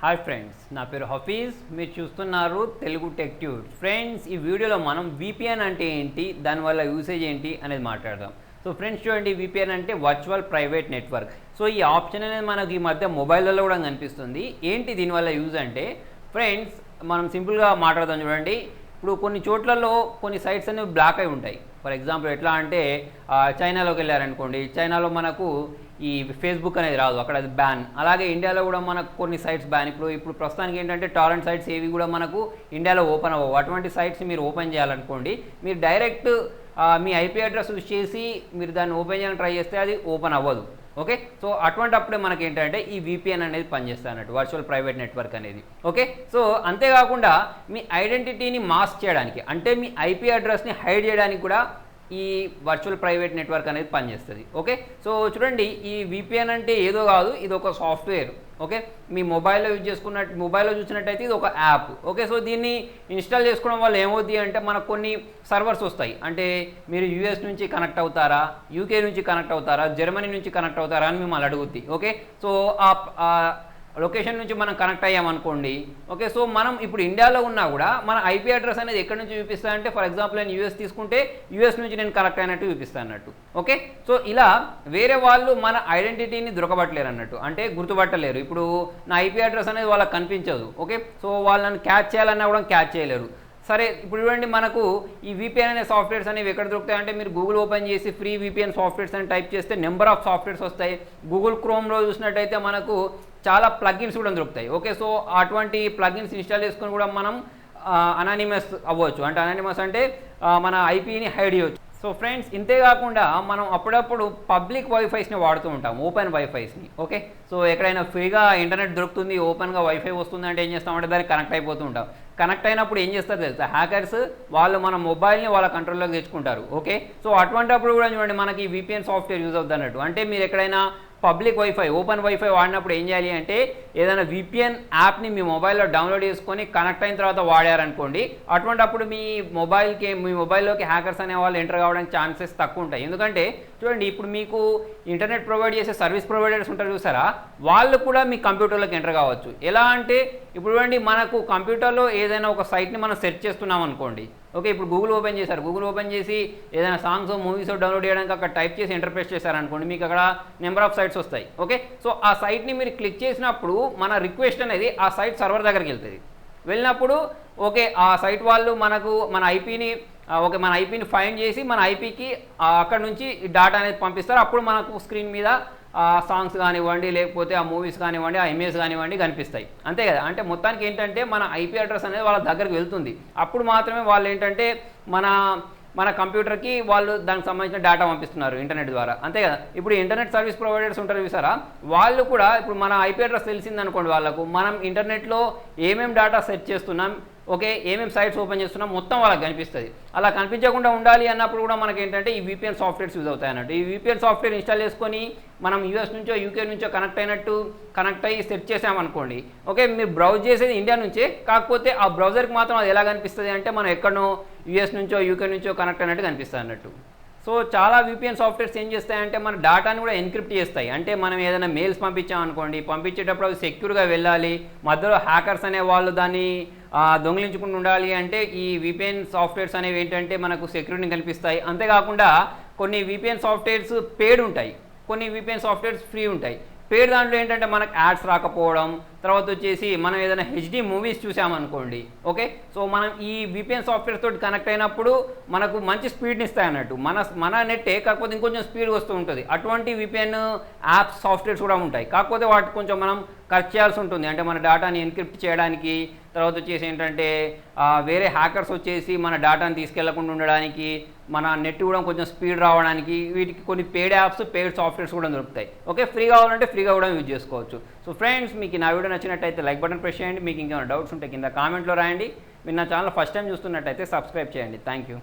Hi friends, నా పేరు హఫీజ్. మీరు చూస్తున్నారు తెలుగు టెక్ ట్యూబ్స్. ఫ్రెండ్స్, ఈ వీడియోలో మనం విపిఎన్ అంటే ఏంటి, దానివల్ల యూసేజ్ ఏంటి అనేది మాట్లాడదాం. సో ఫ్రెండ్స్ చూడండి, విపిఎన్ అంటే వర్చువల్ ప్రైవేట్ నెట్వర్క్. సో ఈ ఆప్షన్ అనేది మనకి ఈ మధ్య మొబైల్లో కూడా కనిపిస్తుంది. ఏంటి దీనివల్ల యూజ్ అంటే, ఫ్రెండ్స్ మనం సింపుల్గా మాట్లాడదాం. చూడండి, ఇప్పుడు కొన్ని చోట్లలో కొన్ని సైట్స్ అనేవి బ్లాక్ అయి ఉంటాయి. ఫర్ ఎగ్జాంపుల్ ఎట్లా అంటే చైనాలోకి వెళ్ళారనుకోండి, చైనాలో మనకు ఈ ఫేస్బుక్ అనేది రాదు, అక్కడ అది బ్యాన్. అలాగే ఇండియాలో కూడా మనకు కొన్ని సైట్స్ బ్యాన్. ఇప్పుడు ప్రస్తుతానికి ఏంటంటే టారెంట్ సైట్స్ ఏవి కూడా మనకు ఇండియాలో ఓపెన్ అవ్వవు. అటువంటి సైట్స్ మీరు ఓపెన్ చేయాలనుకోండి, మీరు డైరెక్ట్ మీ ఐపీ అడ్రస్ యూజ్ చేసి మీరు దాన్ని ఓపెన్ చేయాలని ట్రై చేస్తే అది ఓపెన్ అవ్వదు. ఓకే, సో అటువంటి అప్పుడే మనకి ఏంటంటే ఈ విపిఎన్ అనేది పనిచేస్తుంది అన్నట్టు, వర్చువల్ ప్రైవేట్ నెట్వర్క్ అనేది. ఓకే, సో అంతేకాకుండా మీ ఐడెంటిటీని మాస్క్ చేయడానికి, అంటే మీ ఐపీ అడ్రస్ని హైడ్ చేయడానికి కూడా ఈ వర్చువల్ ప్రైవేట్ నెట్వర్క్ అనేది పనిచేస్తుంది. ఓకే, సో చూడండి, ఈ విపిఎన్ అంటే ఏదో కాదు, ఇది ఒక సాఫ్ట్వేర్. ఓకే, మీ మొబైల్లో మొబైల్లో చూసినట్టయితే ఇది ఒక యాప్. ఓకే, సో దీన్ని ఇన్స్టాల్ చేసుకోవడం వల్ల ఏమవుతుంది అంటే మనకు కొన్ని సర్వర్స్ వస్తాయి. అంటే మీరు యూఎస్ నుంచి కనెక్ట్ అవుతారా, యూకే నుంచి కనెక్ట్ అవుతారా, జర్మనీ నుంచి కనెక్ట్ అవుతారా అని మిమ్మల్ని అడుగుద్ది. ఓకే, సో ఆ లొకేషన్ నుంచి మనం కనెక్ట్ అయ్యామనుకోండి. ఓకే, సో మనం ఇప్పుడు ఇండియాలో ఉన్నా కూడా మన ఐపీ అడ్రస్ అనేది ఎక్కడి నుంచి చూపిస్తా అంటే, ఫర్ ఎగ్జాంపుల్ నేను యూఎస్ తీసుకుంటే యూఎస్ నుంచి నేను కనెక్ట్ అయినట్టు చూపిస్తాను అన్నట్టు. ఓకే, సో ఇలా వేరే వాళ్ళు మన ఐడెంటిటీని దొరకబట్టలేరు అన్నట్టు, అంటే గుర్తుపట్టలేరు. ఇప్పుడు నా ఐపీ అడ్రస్ అనేది వాళ్ళకి కనిపించదు. ఓకే, సో వాళ్ళని క్యాచ్ చేయాలన్నా కూడా క్యాచ్ చేయలేరు. సరే, ఇప్పుడు చూడండి, మనకు ఈ విపిఎన్ అనే సాఫ్ట్వేర్స్ అనేవి ఎక్కడ దొరుకుతాయంటే, మీరు గూగుల్ ఓపెన్ చేసి ఫ్రీ విపిఎన్ సాఫ్ట్వేర్స్ అని టైప్ చేస్తే నెంబర్ ఆఫ్ సాఫ్ట్వేర్స్ వస్తాయి. గూగుల్ క్రోమ్లో చూసినట్టయితే మనకు చాలా ప్లగిన్స్ కూడా దొరుకుతాయి. ఓకే, సో అటువంటి ప్లగిన్స్ ఇన్స్టాల్ చేసుకొని కూడా మనం అనానిమస్ అవ్వచ్చు. అంటే అనానిమస్ అంటే మన ఐపీని హైడ్ చేయవచ్చు. సో ఫ్రెండ్స్, ఇంతేకాకుండా మనం అప్పుడప్పుడు పబ్లిక్ వైఫైస్ని వాడుతూ ఉంటాం, ఓపెన్ వైఫైస్ని. ఓకే, సో ఎక్కడైనా ఫ్రీగా ఇంటర్నెట్ దొరుకుతుంది, ఓపెన్గా వైఫై వస్తుంది అంటే ఏం చేస్తామంటే దానికి కనెక్ట్ అయిపోతూ ఉంటాం. కనెక్ట్ అయినప్పుడు ఏం చేస్తారు తెలుసా, హ్యాకర్స్ వాళ్ళు మన మొబైల్ని వాళ్ళ కంట్రోల్లోకి తెచ్చుకుంటారు. ఓకే, సో అటువంటిప్పుడు కూడా చూడండి మనకి విపిఎన్ సాఫ్ట్వేర్ యూజ్ అవుతుంది అన్నట్టు. అంటే మీరు ఎక్కడైనా పబ్లిక్ వైఫై, ఓపెన్ వైఫై వాడినప్పుడు ఏం చేయాలి అంటే, ఏదైనా విపిఎన్ యాప్ని మీ మొబైల్లో డౌన్లోడ్ చేసుకొని కనెక్ట్ అయిన తర్వాత వాడారనుకోండి, అటువంటిప్పుడు మీ మొబైల్లోకి హ్యాకర్స్ అనే వాళ్ళు ఎంటర్ కావడానికి ఛాన్సెస్ తక్కువ ఉంటాయి. ఎందుకంటే చూడండి, ఇప్పుడు మీకు ఇంటర్నెట్ ప్రొవైడ్ చేసే సర్వీస్ ప్రొవైడర్స్ ఉంటారు చూసారా, వాళ్ళు కూడా మీ కంప్యూటర్లోకి ఎంటర్ కావచ్చు. ఎలా అంటే, ఇప్పుడు చూడండి, మనకు కంప్యూటర్లో ఏదైనా ఒక సైట్ని మనం సెర్చ్ చేస్తున్నాం అనుకోండి. ఓకే, ఇప్పుడు గూగుల్ ఓపెన్ చేశారు, గూగుల్ ఓపెన్ చేసి ఏదైనా సాంగ్స్ మూవీస్ డౌన్లోడ్ చేయడానికి అక్కడ టైప్ చేసి ఇంటర్ప్రెస్ చేశారనుకోండి, మీకు అక్కడ నెంబర్ ఆఫ్ సైట్స్ వస్తాయి. ఓకే, సో ఆ సైట్ని మీరు క్లిక్ చేసినప్పుడు మన రిక్వెస్ట్ అనేది ఆ సైట్ సర్వర్ దగ్గరికి వెళ్తుంది. వెళ్ళినప్పుడు ఓకే, ఆ సైట్ వాళ్ళు మన ఐపీని ఫైండ్ చేసి మన ఐపీకి అక్కడ నుంచి డేటా అనేది పంపిస్తారు. అప్పుడు మనకు స్క్రీన్ మీద సాంగ్స్ కానివ్వండి, లేకపోతే ఆ మూవీస్ కానివ్వండి, ఆ ఇమేజ్ కానివ్వండి కనిపిస్తాయి. అంతే కదా, అంటే మొత్తానికి ఏంటంటే మన ఐపీ అడ్రస్ అనేది వాళ్ళ దగ్గరికి వెళ్తుంది. అప్పుడు మాత్రమే వాళ్ళు ఏంటంటే మన కంప్యూటర్కి వాళ్ళు దానికి సంబంధించిన డేటా పంపిస్తున్నారు ఇంటర్నెట్ ద్వారా. అంతే కదా, ఇప్పుడు ఇంటర్నెట్ సర్వీస్ ప్రొవైడర్స్ ఉంటారు చూసారా, వాళ్ళు కూడా ఇప్పుడు మన ఐపీ అడ్రస్ తెలిసిందనుకోండి, వాళ్ళకు మనం ఇంటర్నెట్లో ఏమేమి డేటా సెర్చ్ చేస్తున్నాం, ఓకే, ఏమేమి సైట్స్ ఓపెన్ చేస్తున్నాం మొత్తం వాళ్ళకి కనిపిస్తుంది. అలా కనిపించకుండా ఉండాలి అన్నప్పుడు కూడా మనకి ఏంటంటే ఈ విపిఎన్ సాఫ్ట్వేర్స్ యూజ్ అవుతాయి అన్నట్టు. ఈ విపిఎన్ సాఫ్ట్వేర్ ఇన్స్టాల్ చేసుకొని మనం యూఎస్ నుంచో యూకే నుంచో కనెక్ట్ అయ్యి సెర్చ్ చేసామనుకోండి. ఓకే, మీరు బ్రౌజ్ చేసేది ఇండియా నుంచే, కాకపోతే ఆ బ్రౌజర్కి మాత్రం అది ఎలా కనిపిస్తుంది అంటే, మనం ఎక్కడనో యూఎస్ నుంచో యూకే నుంచో కనెక్ట్ అయినట్టు కనిపిస్తుంది అన్నట్టు. సో చాలా విపిఎన్ సాఫ్ట్వేర్స్ ఏం చేస్తాయంటే మన డేటాని కూడా ఎన్క్రిప్ట్ చేస్తాయి. అంటే మనం ఏదైనా మెయిల్స్ పంపించామనుకోండి, పంపించేటప్పుడు అవి సెక్యూర్గా వెళ్ళాలి, మధ్యలో హ్యాకర్స్ అనే వాళ్ళు దాన్ని దొంగిలించుకుంటూ ఉండాలి. అంటే ఈ విపిఎన్ సాఫ్ట్వేర్స్ అనేవి ఏంటంటే మనకు సెక్యూరిటీని కల్పిస్తాయి. అంతేకాకుండా కొన్ని విపిఎన్ సాఫ్ట్వేర్స్ పెయిడ్ ఉంటాయి, కొన్ని విపిఎన్ సాఫ్ట్వేర్స్ ఫ్రీ ఉంటాయి. పేడ్ దాంట్లో ఏంటంటే మనకు యాడ్స్ రాకపోవడం, తర్వాత వచ్చేసి మనం ఏదైనా హెచ్డి మూవీస్ చూసామనుకోండి. ఓకే, సో మనం ఈ విపిఎన్ సాఫ్ట్వేర్ తోటి కనెక్ట్ అయినప్పుడు మనకు మంచి స్పీడ్ని ఇస్తాయి అన్నట్టు. మన నెట్టే కాకపోతే ఇంకొంచెం స్పీడ్ వస్తూ ఉంటుంది. అటువంటి విపిఎన్ యాప్స్ సాఫ్ట్వేర్స్ కూడా ఉంటాయి, కాకపోతే వాటికి కొంచెం మనం ఖర్చు చేయాల్సి ఉంటుంది. అంటే మన డేటాని ఎన్క్రిప్ట్ చేయడానికి, తర్వాత వచ్చేసి ఏంటంటే వేరే హ్యాకర్స్ వచ్చేసి మన డేటాని తీసుకెళ్లకుండా ఉండడానికి, మన నెట్ కూడా కొంచెం స్పీడ్ రావడానికి వీటికి కొన్ని పెయిడ్ యాప్స్, పెయిడ్ సాఫ్ట్వేర్స్ కూడా దొరుకుతాయి. ఓకే, ఫ్రీ కావాలంటే ఫ్రీగా కూడా యూజ్ చేసుకోవచ్చు. సో ఫ్రెండ్స్, మీకు నా వీడియో నచ్చినట్టయితే లైక్ బటన్ ప్రెస్ చేయండి. మీకు ఇంకేమైనా డౌట్స్ ఉంటే కింద కామెంట్లో రాయండి. మీరు నా ఛానల్ ఫస్ట్ టైం చూస్తున్నట్టయితే సబ్స్క్రైబ్ చేయండి. Thank you.